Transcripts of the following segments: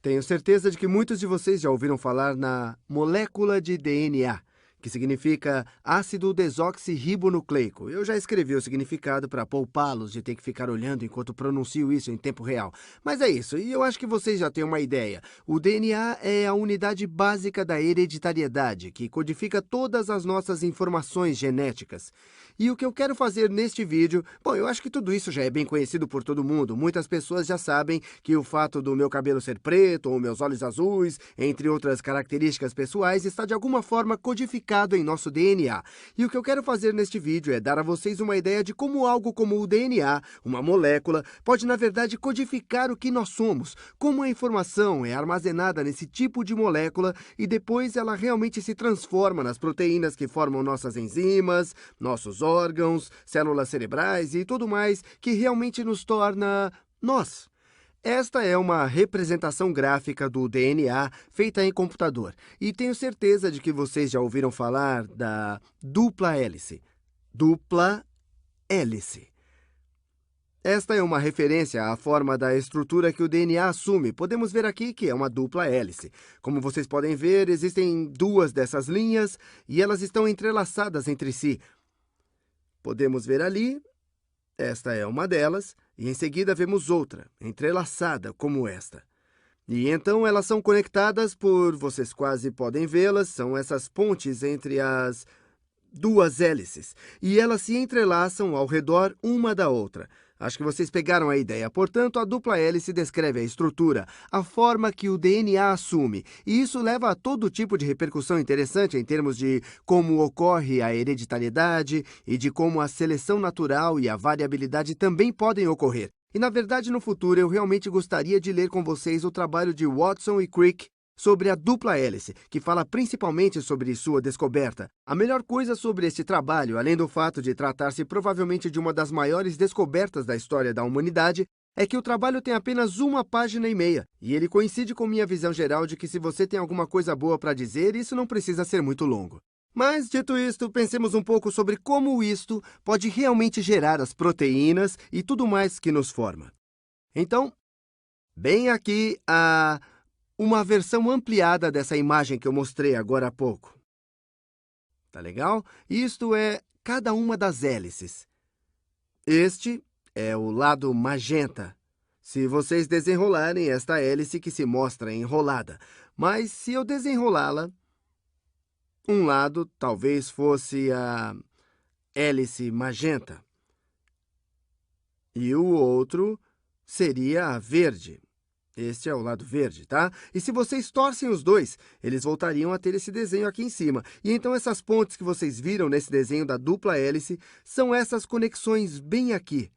Tenho certeza de que muitos de vocês já ouviram falar na molécula de DNA, que significa ácido desoxirribonucleico. Eu já escrevi o significado para poupá-los de ter que ficar olhando enquanto pronuncio isso em tempo real. Mas é isso, e eu acho que vocês já têm uma ideia. O DNA é a unidade básica da hereditariedade, que codifica todas as nossas informações genéticas. E o que eu quero fazer neste vídeo... Bom, eu acho que tudo isso já é bem conhecido por todo mundo. Muitas pessoas já sabem que o fato do meu cabelo ser preto ou meus olhos azuis, entre outras características pessoais, está de alguma forma codificado em nosso DNA. E o que eu quero fazer neste vídeo é dar a vocês uma ideia de como algo como o DNA, uma molécula, pode na verdade codificar o que nós somos, como a informação é armazenada nesse tipo de molécula e depois ela realmente se transforma nas proteínas que formam nossas enzimas, nossos órgãos, células cerebrais e tudo mais que realmente nos torna nós. Esta é uma representação gráfica do DNA feita em computador, e tenho certeza de que vocês já ouviram falar da dupla hélice. Dupla hélice. Esta é uma referência à forma da estrutura que o DNA assume. Podemos ver aqui que é uma dupla hélice. Como vocês podem ver, existem duas dessas linhas e elas estão entrelaçadas entre si. Podemos ver ali, esta é uma delas, e em seguida vemos outra, entrelaçada como esta. E então elas são conectadas vocês quase podem vê-las, são essas pontes entre as duas hélices. E elas se entrelaçam ao redor uma da outra. Acho que vocês pegaram a ideia. Portanto, a dupla hélice descreve a estrutura, a forma que o DNA assume. E isso leva a todo tipo de repercussão interessante em termos de como ocorre a hereditariedade e de como a seleção natural e a variabilidade também podem ocorrer. E, na verdade, no futuro, eu realmente gostaria de ler com vocês o trabalho de Watson e Crick sobre a dupla hélice, que fala principalmente sobre sua descoberta. A melhor coisa sobre este trabalho, além do fato de tratar-se provavelmente de uma das maiores descobertas da história da humanidade, é que o trabalho tem apenas 1,5 páginas, e ele coincide com minha visão geral de que se você tem alguma coisa boa para dizer, isso não precisa ser muito longo. Mas, dito isto, pensemos um pouco sobre como isto pode realmente gerar as proteínas e tudo mais que nos forma. Então, bem aqui uma versão ampliada dessa imagem que eu mostrei agora há pouco. Tá legal? Isto é cada uma das hélices. Este é o lado magenta, se vocês desenrolarem esta hélice que se mostra enrolada. Mas se eu desenrolá-la, um lado talvez fosse a hélice magenta e o outro seria a verde. Este é o lado verde, tá? E se vocês torcem os dois, eles voltariam a ter esse desenho aqui em cima. E então essas pontes que vocês viram nesse desenho da dupla hélice são essas conexões bem aqui.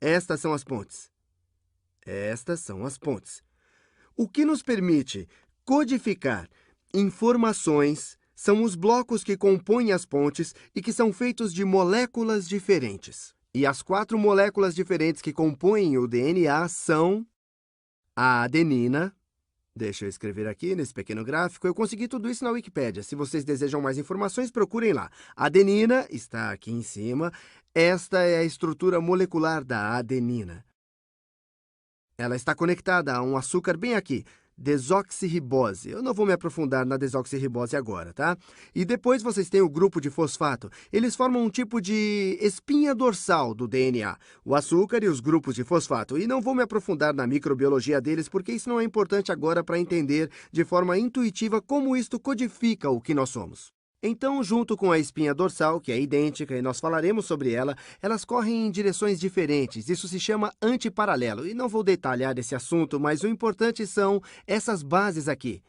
Estas são as pontes. Estas são as pontes. O que nos permite codificar informações são os blocos que compõem as pontes e que são feitos de moléculas diferentes. E as 4 moléculas diferentes que compõem o DNA são a adenina. Deixa eu escrever aqui nesse pequeno gráfico. Eu consegui tudo isso na Wikipédia. Se vocês desejam mais informações, procurem lá. A adenina está aqui em cima. Esta é a estrutura molecular da adenina. Ela está conectada a um açúcar bem aqui, desoxirribose. Eu não vou me aprofundar na desoxirribose agora, tá? E depois vocês têm o grupo de fosfato. Eles formam um tipo de espinha dorsal do DNA, o açúcar e os grupos de fosfato. E não vou me aprofundar na microbiologia deles, porque isso não é importante agora para entender de forma intuitiva como isto codifica o que nós somos. Então, junto com a espinha dorsal, que é idêntica e nós falaremos sobre ela, elas correm em direções diferentes. Isso se chama antiparalelo. E não vou detalhar esse assunto, mas o importante são essas bases aqui.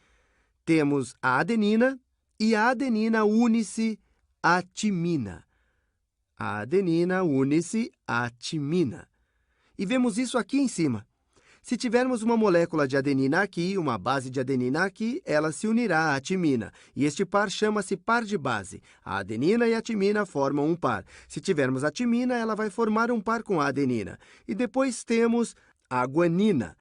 Temos a adenina e a adenina une-se à timina. A adenina une-se à timina. E vemos isso aqui em cima. Se tivermos uma molécula de adenina aqui, uma base de adenina aqui, ela se unirá à timina. E este par chama-se par de base. A adenina e a timina formam um par. Se tivermos a timina, ela vai formar um par com a adenina. E depois temos a guanina.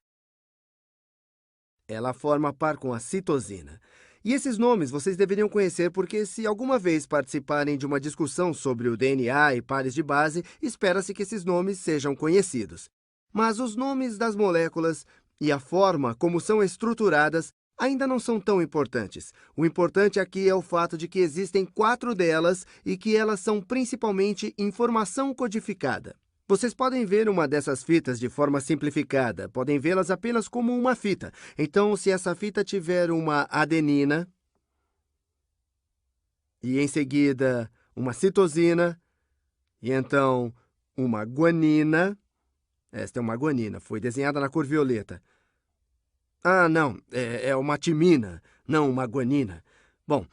Ela forma par com a citosina. E esses nomes vocês deveriam conhecer porque se alguma vez participarem de uma discussão sobre o DNA e pares de base, espera-se que esses nomes sejam conhecidos. Mas os nomes das moléculas e a forma como são estruturadas ainda não são tão importantes. O importante aqui é o fato de que existem 4 delas e que elas são principalmente informação codificada. Vocês podem ver uma dessas fitas de forma simplificada, podem vê-las apenas como uma fita. Então, se essa fita tiver uma adenina e em seguida uma citosina e então uma guanina, esta é uma guanina, foi desenhada na cor violeta. Ah, não, é uma timina, não uma guanina. Bom,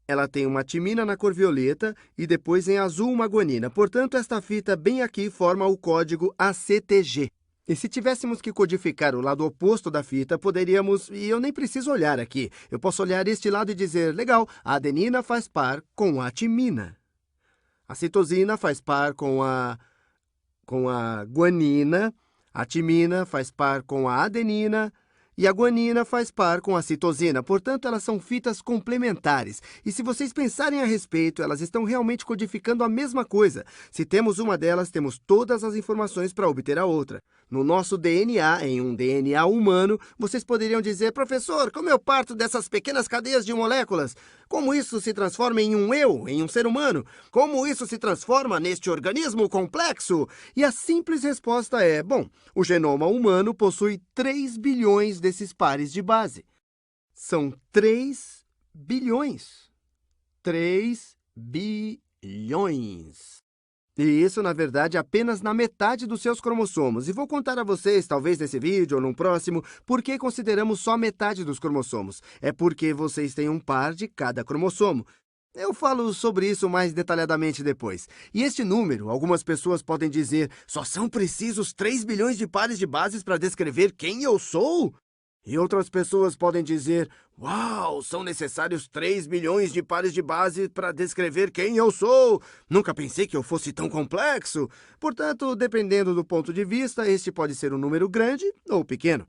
ela tem uma timina na cor violeta e depois em azul uma guanina. Portanto, esta fita bem aqui forma o código ACTG. E se tivéssemos que codificar o lado oposto da fita, poderíamos... E eu nem preciso olhar aqui. Eu posso olhar este lado e dizer, legal, a adenina faz par com a timina. A citosina faz par com a guanina. A timina faz par com a adenina. E a guanina faz par com a citosina, portanto, elas são fitas complementares. E se vocês pensarem a respeito, elas estão realmente codificando a mesma coisa. Se temos uma delas, temos todas as informações para obter a outra. No nosso DNA, em um DNA humano, vocês poderiam dizer, professor, como eu parto dessas pequenas cadeias de moléculas? Como isso se transforma em um eu, em um ser humano? Como isso se transforma neste organismo complexo? E a simples resposta é, bom, o genoma humano possui 3 bilhões desses pares de base. São 3 bilhões. 3 bilhões. E isso, na verdade, apenas na metade dos seus cromossomos. E vou contar a vocês, talvez nesse vídeo ou num próximo, por que consideramos só metade dos cromossomos. É porque vocês têm um par de cada cromossomo. Eu falo sobre isso mais detalhadamente depois. E este número, algumas pessoas podem dizer, só são precisos 3 bilhões de pares de bases para descrever quem eu sou? E outras pessoas podem dizer, uau, são necessários 3 bilhões de pares de base para descrever quem eu sou. Nunca pensei que eu fosse tão complexo. Portanto, dependendo do ponto de vista, este pode ser um número grande ou pequeno.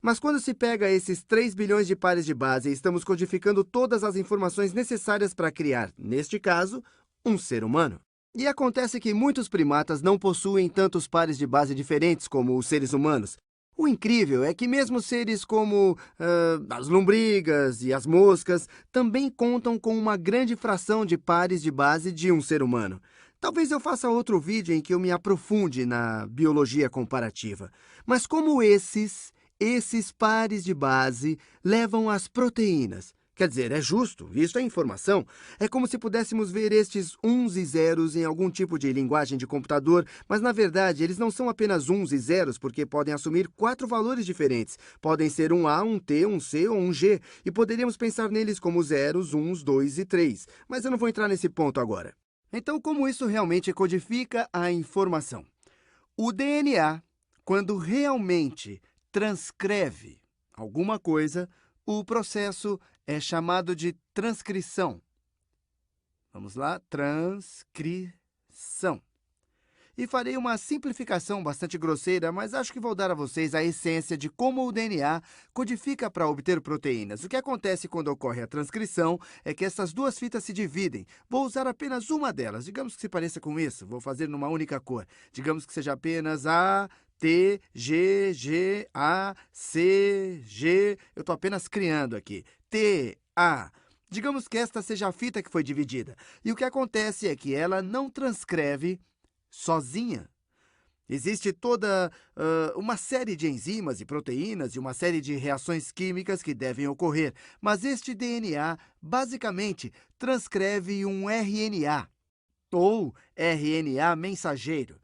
Mas quando se pega esses 3 bilhões de pares de base, estamos codificando todas as informações necessárias para criar, neste caso, um ser humano. E acontece que muitos primatas não possuem tantos pares de base diferentes como os seres humanos. O incrível é que mesmo seres como as lombrigas e as moscas também contam com uma grande fração de pares de base de um ser humano. Talvez eu faça outro vídeo em que eu me aprofunde na biologia comparativa. Mas como esses pares de base levam às proteínas. Quer dizer, é justo, isso é informação. É como se pudéssemos ver estes uns e zeros em algum tipo de linguagem de computador, mas na verdade eles não são apenas uns e zeros, porque podem assumir 4 valores diferentes. Podem ser um A, um T, um C ou um G, e poderíamos pensar neles como zeros, uns, 2 e 3. Mas eu não vou entrar nesse ponto agora. Então, como isso realmente codifica a informação? O DNA, quando realmente transcreve alguma coisa, o processo é chamado de transcrição. Vamos lá, transcrição. E farei uma simplificação bastante grosseira, mas acho que vou dar a vocês a essência de como o DNA codifica para obter proteínas. O que acontece quando ocorre a transcrição é que essas duas fitas se dividem. Vou usar apenas uma delas, digamos que se pareça com isso. Vou fazer numa única cor. Digamos que seja apenas A, T, G, G, A, C, G. Eu estou apenas criando aqui. T, A. Digamos que esta seja a fita que foi dividida. E o que acontece é que ela não transcreve sozinha. Existe toda uma série de enzimas e proteínas e uma série de reações químicas que devem ocorrer. Mas este DNA, basicamente, transcreve um RNA, ou RNA mensageiro.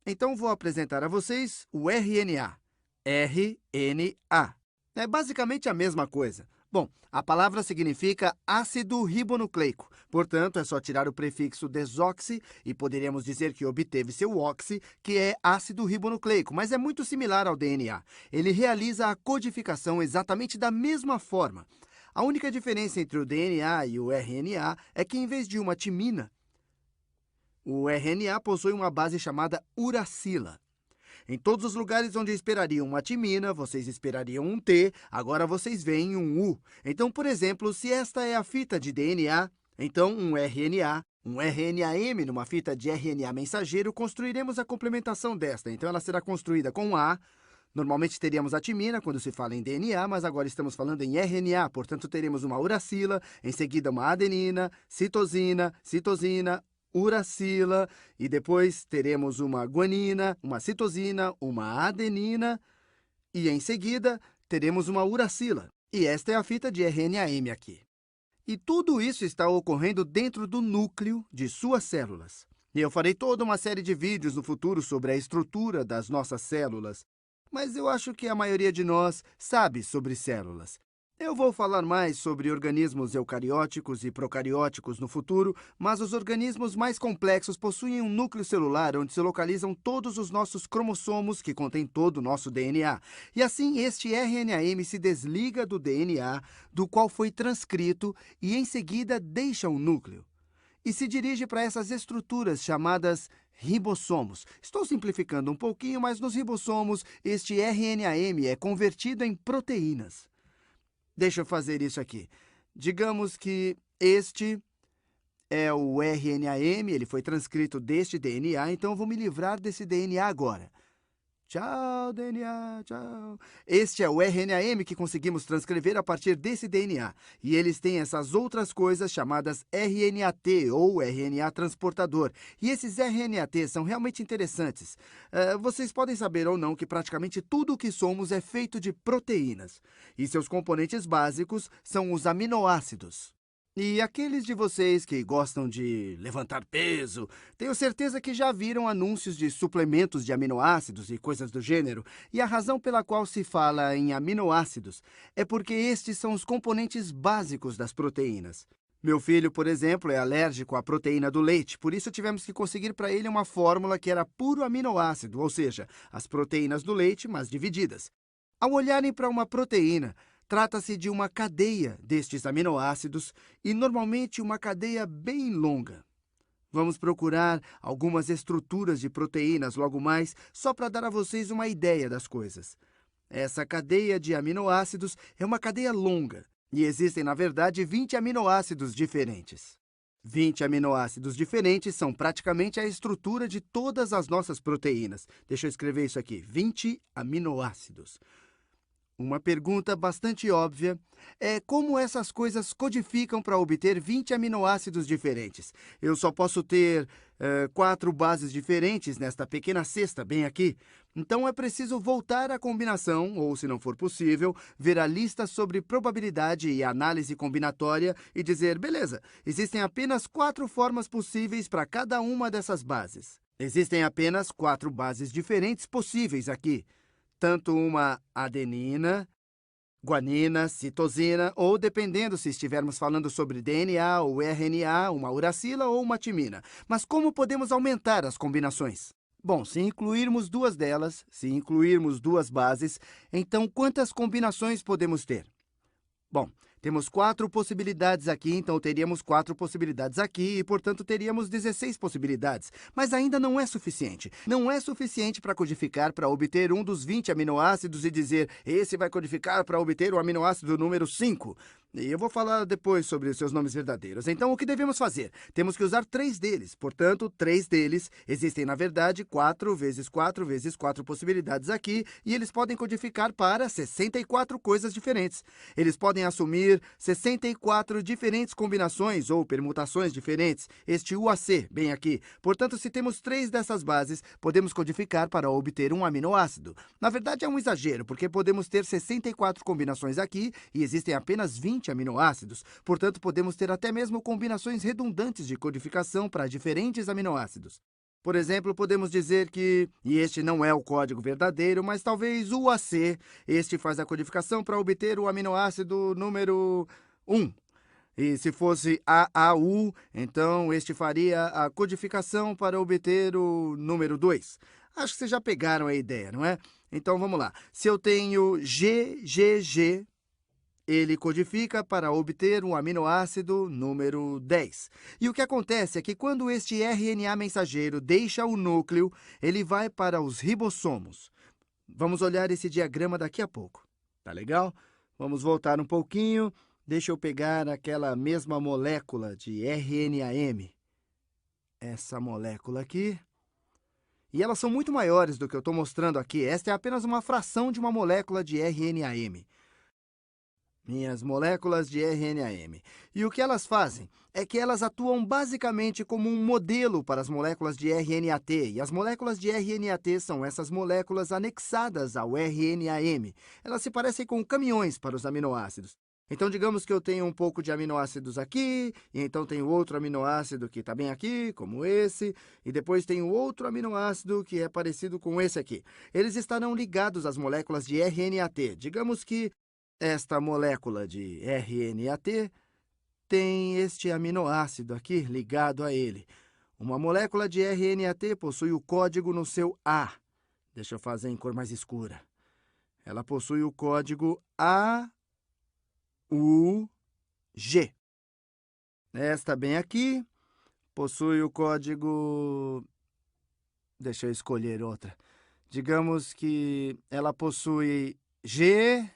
Então, vou apresentar a vocês o RNA. RNA. É basicamente a mesma coisa. Bom, a palavra significa ácido ribonucleico. Portanto, é só tirar o prefixo desoxi e poderíamos dizer que obteve seu oxi, que é ácido ribonucleico, mas é muito similar ao DNA. Ele realiza a codificação exatamente da mesma forma. A única diferença entre o DNA e o RNA é que, em vez de uma timina, o RNA possui uma base chamada uracila. Em todos os lugares onde esperariam uma timina, vocês esperariam um T, agora vocês veem um U. Então, por exemplo, se esta é a fita de DNA, então um RNA, um RNAM numa fita de RNA mensageiro, construiremos a complementação desta. Então, ela será construída com A, Normalmente teríamos a timina quando se fala em DNA, mas agora estamos falando em RNA, portanto teremos uma uracila, em seguida uma adenina, citosina, uracila, e depois teremos uma guanina, uma citosina, uma adenina, e em seguida teremos uma uracila. E esta é a fita de RNA-M aqui. E tudo isso está ocorrendo dentro do núcleo de suas células. E eu farei toda uma série de vídeos no futuro sobre a estrutura das nossas células, mas eu acho que a maioria de nós sabe sobre células. Eu vou falar mais sobre organismos eucarióticos e procarióticos no futuro, mas os organismos mais complexos possuem um núcleo celular onde se localizam todos os nossos cromossomos que contêm todo o nosso DNA. E assim, este RNA-M se desliga do DNA, do qual foi transcrito, e em seguida deixa o núcleo e se dirige para essas estruturas chamadas ribossomos. Estou simplificando um pouquinho, mas nos ribossomos, este RNA-M é convertido em proteínas. Deixa eu fazer isso aqui. Digamos que este é o RNA-M, ele foi transcrito deste DNA, então eu vou me livrar desse DNA agora. Tchau, DNA, tchau. Este é o RNA-M que conseguimos transcrever a partir desse DNA. E eles têm essas outras coisas chamadas RNA-T, ou RNA transportador. E esses RNA-T são realmente interessantes. Vocês podem saber ou não que praticamente tudo o que somos é feito de proteínas. E seus componentes básicos são os aminoácidos. E aqueles de vocês que gostam de levantar peso, tenho certeza que já viram anúncios de suplementos de aminoácidos e coisas do gênero, e a razão pela qual se fala em aminoácidos é porque estes são os componentes básicos das proteínas. Meu filho, por exemplo, é alérgico à proteína do leite, por isso tivemos que conseguir para ele uma fórmula que era puro aminoácido, ou seja, as proteínas do leite, mas divididas. Ao olharem para uma proteína, trata-se de uma cadeia destes aminoácidos e, normalmente, uma cadeia bem longa. Vamos procurar algumas estruturas de proteínas logo mais, só para dar a vocês uma ideia das coisas. Essa cadeia de aminoácidos é uma cadeia longa e existem, na verdade, 20 aminoácidos diferentes. 20 aminoácidos diferentes são praticamente a estrutura de todas as nossas proteínas. Deixa eu escrever isso aqui: 20 aminoácidos. Uma pergunta bastante óbvia é como essas coisas codificam para obter 20 aminoácidos diferentes. Eu só posso ter 4 bases diferentes nesta pequena cesta bem aqui. Então é preciso voltar à combinação, ou, se não for possível, ver a lista sobre probabilidade e análise combinatória e dizer, beleza, existem apenas 4 formas possíveis para cada uma dessas bases. Existem apenas 4 bases diferentes possíveis aqui. Tanto uma adenina, guanina, citosina, ou, dependendo se estivermos falando sobre DNA ou RNA, uma uracila ou uma timina. Mas como podemos aumentar as combinações? Bom, se incluirmos 2 delas, se incluirmos 2 bases, então quantas combinações podemos ter? Bom, temos 4 possibilidades aqui, então teríamos 4 possibilidades aqui e, portanto, teríamos 16 possibilidades. Mas ainda não é suficiente. Não é suficiente para codificar para obter um dos 20 aminoácidos e dizer esse vai codificar para obter o aminoácido número 5. E eu vou falar depois sobre os seus nomes verdadeiros. Então, o que devemos fazer? Temos que usar 3 deles. Portanto, 3 deles existem, na verdade, 4 vezes 4 vezes 4 possibilidades aqui, e eles podem codificar para 64 coisas diferentes. Eles podem assumir 64 diferentes combinações ou permutações diferentes, este UAC, bem aqui. Portanto, se temos 3 dessas bases, podemos codificar para obter um aminoácido. Na verdade, é um exagero, porque podemos ter 64 combinações aqui e existem apenas 20 aminoácidos. Portanto, podemos ter até mesmo combinações redundantes de codificação para diferentes aminoácidos. Por exemplo, podemos dizer que, e este não é o código verdadeiro, mas talvez o UAC, este faz a codificação para obter o aminoácido número 1. E se fosse AAU, então este faria a codificação para obter o número 2. Acho que vocês já pegaram a ideia, não é? Então vamos lá. Se eu tenho GGG, ele codifica para obter um aminoácido número 10. E o que acontece é que quando este RNA mensageiro deixa o núcleo, ele vai para os ribossomos. Vamos olhar esse diagrama daqui a pouco. Tá legal? Vamos voltar um pouquinho. Deixa eu pegar aquela mesma molécula de RNA-M. Essa molécula aqui. E elas são muito maiores do que eu estou mostrando aqui. Esta é apenas uma fração de uma molécula de RNAM. Minhas moléculas de RNAM. E o que elas fazem é que elas atuam basicamente como um modelo para as moléculas de RNAT. E as moléculas de RNAT são essas moléculas anexadas ao RNAM. Elas se parecem com caminhões para os aminoácidos. Então, digamos que eu tenho um pouco de aminoácidos aqui, e então tenho outro aminoácido que está bem aqui, como esse, e depois tenho outro aminoácido que é parecido com esse aqui. Eles estarão ligados às moléculas de RNAT. Digamos que esta molécula de RNAT tem este aminoácido aqui ligado a ele. Uma molécula de RNAT possui o código no seu A. Deixa eu fazer em cor mais escura. Ela possui o código AUG. Esta bem aqui possui o código... Deixa eu escolher outra. Digamos que ela possui GAC.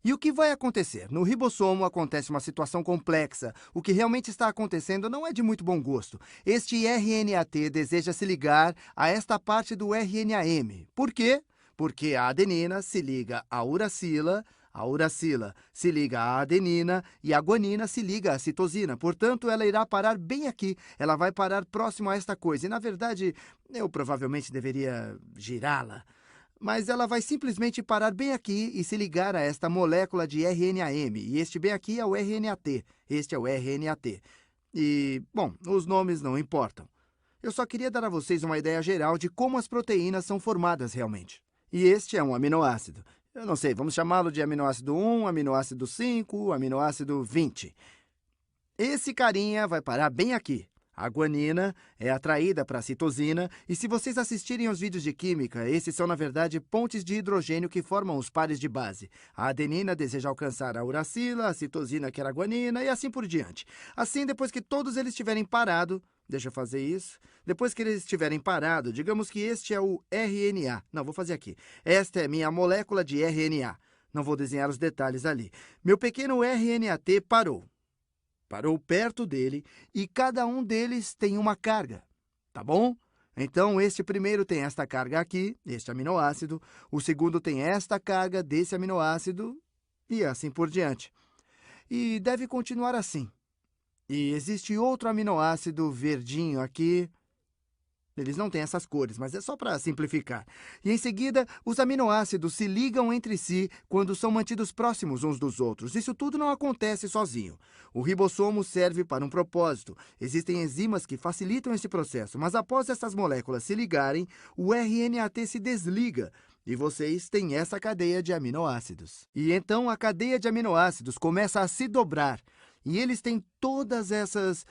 E o que vai acontecer? No ribossomo acontece uma situação complexa. O que realmente está acontecendo não é de muito bom gosto. Este RNAT deseja se ligar a esta parte do RNAM. Por quê? Porque a adenina se liga à uracila se liga à adenina e a guanina se liga à citosina. Portanto, ela irá parar bem aqui. Ela vai parar próximo a esta coisa. E, na verdade, eu provavelmente deveria girá-la. Mas ela vai simplesmente parar bem aqui e se ligar a esta molécula de RNAM. E este bem aqui é o RNAT. Este é o RNAT. E, bom, os nomes não importam. Eu só queria dar a vocês uma ideia geral de como as proteínas são formadas realmente. E este é um aminoácido. Eu não sei, vamos chamá-lo de aminoácido 1, aminoácido 5, aminoácido 20. Esse carinha vai parar bem aqui. A guanina é atraída para a citosina, e se vocês assistirem aos vídeos de química, esses são, na verdade, pontes de hidrogênio que formam os pares de base. A adenina deseja alcançar a uracila, a citosina quer a guanina, e assim por diante. Assim, depois que todos eles tiverem parado, deixa eu fazer isso. Depois que eles estiverem parado, digamos que este é o RNA. Não, vou fazer aqui. Esta é minha molécula de RNA. Não vou desenhar os detalhes ali. Meu pequeno RNAT parou. Parou perto dele e cada um deles tem uma carga, tá bom? Então, este primeiro tem esta carga aqui, este aminoácido. O segundo tem esta carga desse aminoácido e assim por diante. E deve continuar assim. E existe outro aminoácido verdinho aqui. Eles não têm essas cores, mas é só para simplificar. E em seguida, os aminoácidos se ligam entre si quando são mantidos próximos uns dos outros. Isso tudo não acontece sozinho. O ribossomo serve para um propósito. Existem enzimas que facilitam esse processo, mas após essas moléculas se ligarem, o RNAT se desliga. E vocês têm essa cadeia de aminoácidos. E então a cadeia de aminoácidos começa a se dobrar. E eles têm todas essas...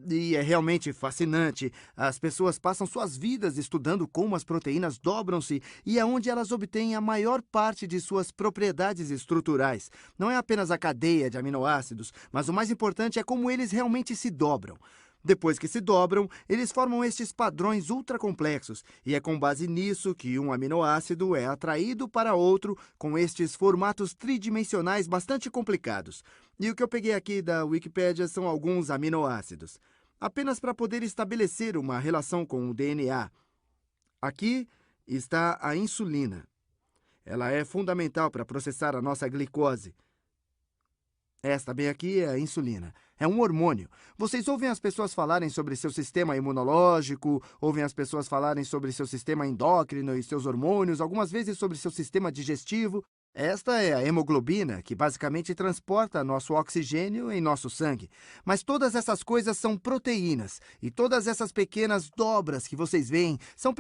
e é realmente fascinante. As pessoas passam suas vidas estudando como as proteínas dobram-se e é onde elas obtêm a maior parte de suas propriedades estruturais. Não é apenas a cadeia de aminoácidos, mas o mais importante é como eles realmente se dobram. Depois que se dobram, eles formam estes padrões ultracomplexos, e é com base nisso que um aminoácido é atraído para outro com estes formatos tridimensionais bastante complicados. E o que eu peguei aqui da Wikipédia são alguns aminoácidos, apenas para poder estabelecer uma relação com o DNA. Aqui está a insulina. Ela é fundamental para processar a nossa glicose. Esta bem aqui é a insulina. É um hormônio. Vocês ouvem as pessoas falarem sobre seu sistema imunológico, ouvem as pessoas falarem sobre seu sistema endócrino e seus hormônios, algumas vezes sobre seu sistema digestivo. Esta é a hemoglobina, que basicamente transporta nosso oxigênio em nosso sangue. Mas todas essas coisas são proteínas, e todas essas pequenas dobras que vocês veem são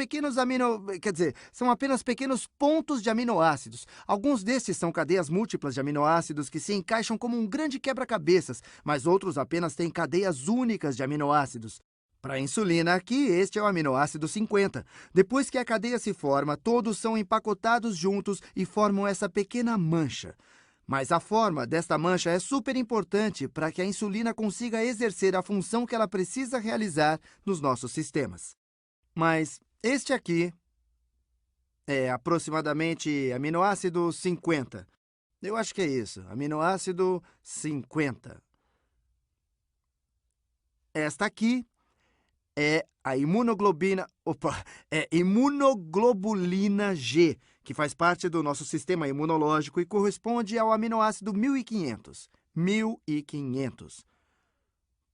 são apenas pequenos pontos de aminoácidos. Alguns desses são cadeias múltiplas de aminoácidos que se encaixam como um grande quebra-cabeças, mas outros apenas têm cadeias únicas de aminoácidos. Para a insulina aqui, este é o aminoácido 50. Depois que a cadeia se forma, todos são empacotados juntos e formam essa pequena mancha. Mas a forma desta mancha é super importante para que a insulina consiga exercer a função que ela precisa realizar nos nossos sistemas. Mas este aqui é aproximadamente aminoácido 50. Eu acho que é isso, aminoácido 50. Esta aqui é a imunoglobulina G, que faz parte do nosso sistema imunológico e corresponde ao aminoácido 1500. 1500.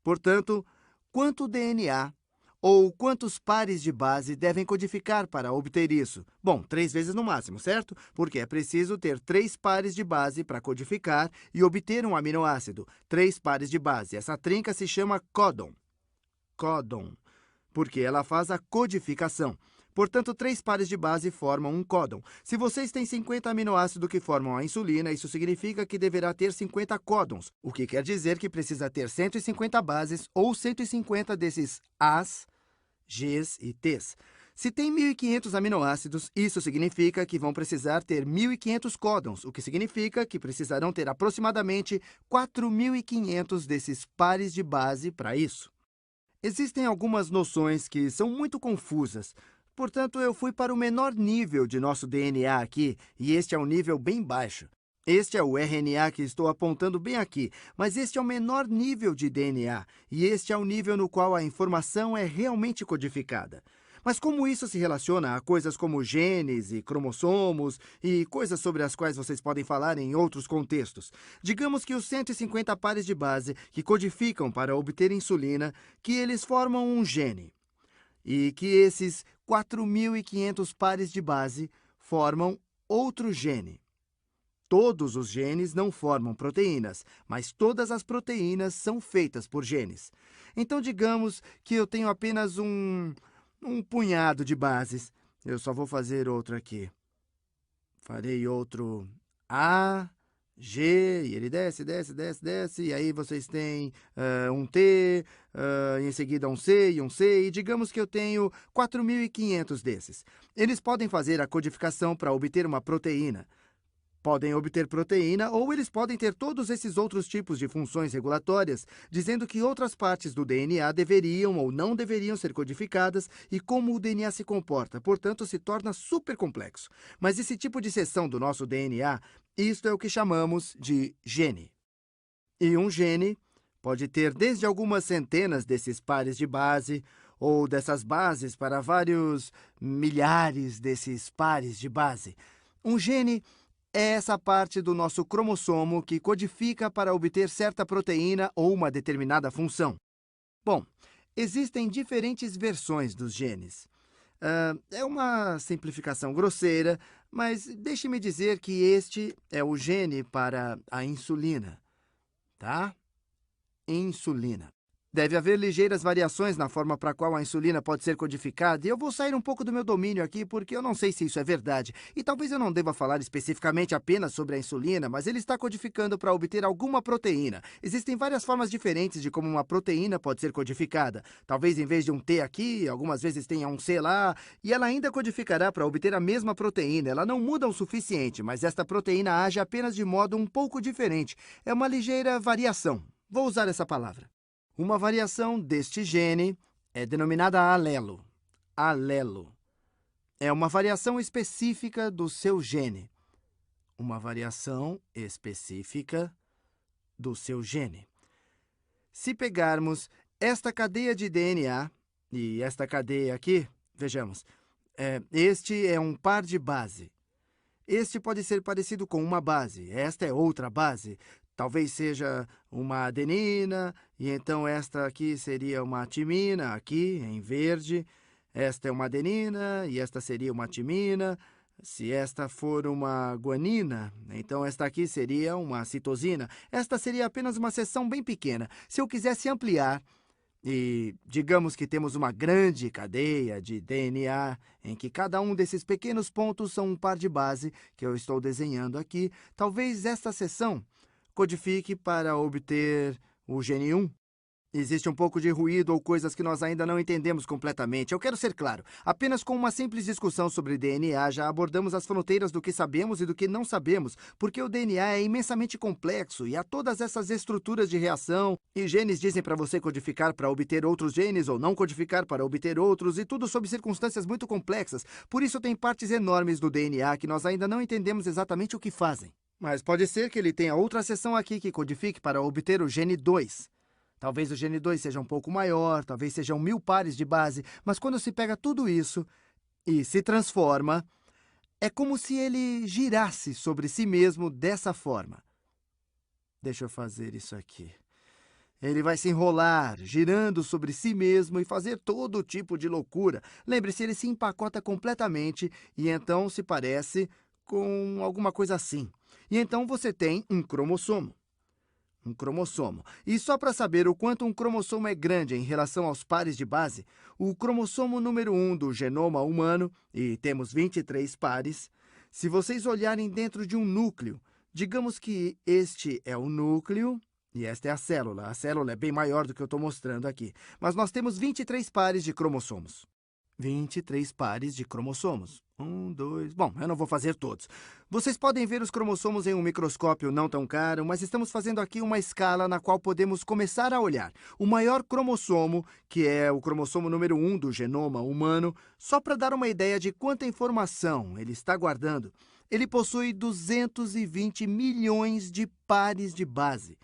Portanto, quanto DNA ou quantos pares de base devem codificar para obter isso? Bom, 3 vezes no máximo, certo? Porque é preciso ter 3 pares de base para codificar e obter um aminoácido. 3 pares de base. Essa trinca se chama códon. Códon, porque ela faz a codificação. Portanto, 3 pares de base formam um códon. Se vocês têm 50 aminoácidos que formam a insulina, isso significa que deverá ter 50 códons, o que quer dizer que precisa ter 150 bases ou 150 desses As, Gs e Ts. Se tem 1.500 aminoácidos, isso significa que vão precisar ter 1.500 códons, o que significa que precisarão ter aproximadamente 4.500 desses pares de base para isso. Existem algumas noções que são muito confusas. Portanto, eu fui para o menor nível de nosso DNA aqui, e este é um nível bem baixo. Este é o RNA que estou apontando bem aqui, mas este é o menor nível de DNA, e este é o nível no qual a informação é realmente codificada. Mas como isso se relaciona a coisas como genes e cromossomos e coisas sobre as quais vocês podem falar em outros contextos? Digamos que os 150 pares de base que codificam para obter insulina, que eles formam um gene. E que esses 4.500 pares de base formam outro gene. Todos os genes não formam proteínas, mas todas as proteínas são feitas por genes. Então, digamos que eu tenho apenas um punhado de bases. Eu só vou fazer outro aqui. Farei outro A, G, e ele desce, e aí vocês têm um T, em seguida um C e um C, e digamos que eu tenho 4.500 desses. Eles podem fazer a codificação para obter uma proteína. Podem obter proteína ou eles podem ter todos esses outros tipos de funções regulatórias, dizendo que outras partes do DNA deveriam ou não deveriam ser codificadas e como o DNA se comporta. Portanto, se torna super complexo. Mas esse tipo de seção do nosso DNA, isto é o que chamamos de gene. E um gene pode ter desde algumas centenas desses pares de base ou dessas bases para vários milhares desses pares de base. Um gene é essa parte do nosso cromossomo que codifica para obter certa proteína ou uma determinada função. Bom, existem diferentes versões dos genes. É uma simplificação grosseira, mas deixe-me dizer que este é o gene para a insulina, tá? Insulina. Deve haver ligeiras variações na forma para a qual a insulina pode ser codificada, e eu vou sair um pouco do meu domínio aqui porque eu não sei se isso é verdade. E talvez eu não deva falar especificamente apenas sobre a insulina, mas ele está codificando para obter alguma proteína. Existem várias formas diferentes de como uma proteína pode ser codificada. Talvez em vez de um T aqui, algumas vezes tenha um C lá, e ela ainda codificará para obter a mesma proteína. Ela não muda o suficiente, mas esta proteína age apenas de modo um pouco diferente. É uma ligeira variação. Vou usar essa palavra. Uma variação deste gene é denominada alelo. Alelo. É uma variação específica do seu gene. Uma variação específica do seu gene. Se pegarmos esta cadeia de DNA e esta cadeia aqui, vejamos, este é um par de base. Este pode ser parecido com uma base, esta é outra base. Talvez seja uma adenina, e então esta aqui seria uma timina, aqui em verde. Esta é uma adenina, e esta seria uma timina. Se esta for uma guanina, então esta aqui seria uma citosina. Esta seria apenas uma seção bem pequena. Se eu quisesse ampliar, e digamos que temos uma grande cadeia de DNA, em que cada um desses pequenos pontos são um par de base, que eu estou desenhando aqui, talvez esta seção codifique para obter o gene 1. Existe um pouco de ruído ou coisas que nós ainda não entendemos completamente. Eu quero ser claro, apenas com uma simples discussão sobre DNA já abordamos as fronteiras do que sabemos e do que não sabemos, porque o DNA é imensamente complexo e há todas essas estruturas de reação, e genes dizem para você codificar para obter outros genes ou não codificar para obter outros, e tudo sob circunstâncias muito complexas. Por isso tem partes enormes do DNA que nós ainda não entendemos exatamente o que fazem. Mas pode ser que ele tenha outra seção aqui que codifique para obter o gene 2. Talvez o gene 2 seja um pouco maior, talvez sejam 1000 pares de base, mas quando se pega tudo isso e se transforma, é como se ele girasse sobre si mesmo dessa forma. Deixa eu fazer isso aqui. Ele vai se enrolar, girando sobre si mesmo e fazer todo tipo de loucura. Lembre-se, ele se empacota completamente e então se parece com alguma coisa assim. E então você tem um cromossomo. Um cromossomo. E só para saber o quanto um cromossomo é grande em relação aos pares de base, o cromossomo número 1 do genoma humano, e temos 23 pares, se vocês olharem dentro de um núcleo, digamos que este é o núcleo e esta é a célula. A célula é bem maior do que eu estou mostrando aqui. Mas nós temos 23 pares de cromossomos. 23 pares de cromossomos. Dois... Bom, eu não vou fazer todos. Vocês podem ver os cromossomos em um microscópio não tão caro, mas estamos fazendo aqui uma escala na qual podemos começar a olhar. O maior cromossomo, que é o cromossomo número 1 do genoma humano, só para dar uma ideia de quanta informação ele está guardando, ele possui 220 milhões de pares de base.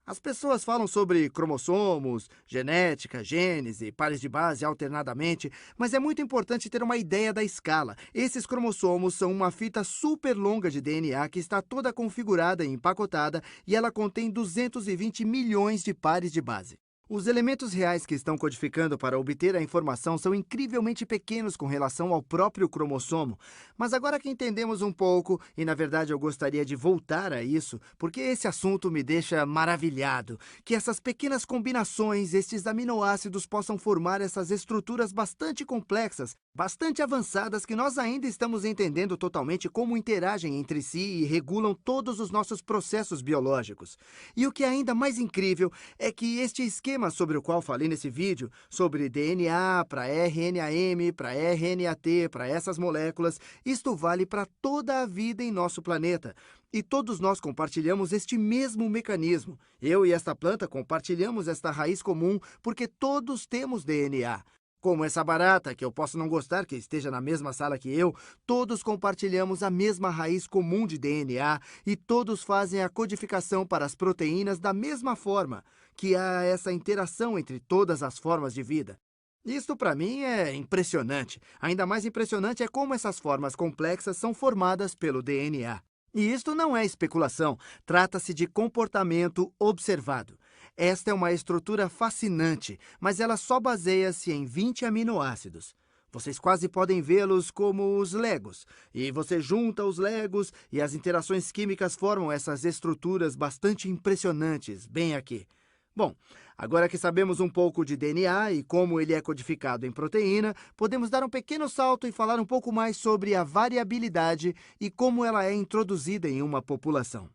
As pessoas falam sobre cromossomos, genética, genes e pares de base alternadamente, mas é muito importante ter uma ideia da escala. Esses cromossomos são uma fita super longa de DNA que está toda configurada e empacotada e ela contém 220 milhões de pares de base. Os elementos reais que estão codificando para obter a informação são incrivelmente pequenos com relação ao próprio cromossomo. Mas agora que entendemos um pouco, e na verdade eu gostaria de voltar a isso, porque esse assunto me deixa maravilhado, que essas pequenas combinações, estes aminoácidos possam formar essas estruturas bastante complexas, bastante avançadas, que nós ainda estamos entendendo totalmente como interagem entre si e regulam todos os nossos processos biológicos. E o que é ainda mais incrível é que este esquema sobre o qual falei nesse vídeo, sobre DNA para RNAM, para RNAT, para essas moléculas, isto vale para toda a vida em nosso planeta. E todos nós compartilhamos este mesmo mecanismo. Eu e esta planta compartilhamos esta raiz comum porque todos temos DNA. Como essa barata, que eu posso não gostar que esteja na mesma sala que eu, todos compartilhamos a mesma raiz comum de DNA e todos fazem a codificação para as proteínas da mesma forma, que há essa interação entre todas as formas de vida. Isto, para mim, é impressionante. Ainda mais impressionante é como essas formas complexas são formadas pelo DNA. E isto não é especulação, trata-se de comportamento observado. Esta é uma estrutura fascinante, mas ela só baseia-se em 20 aminoácidos. Vocês quase podem vê-los como os Legos. E você junta os Legos e as interações químicas formam essas estruturas bastante impressionantes, bem aqui. Bom, agora que sabemos um pouco de DNA e como ele é codificado em proteína, podemos dar um pequeno salto e falar um pouco mais sobre a variabilidade e como ela é introduzida em uma população.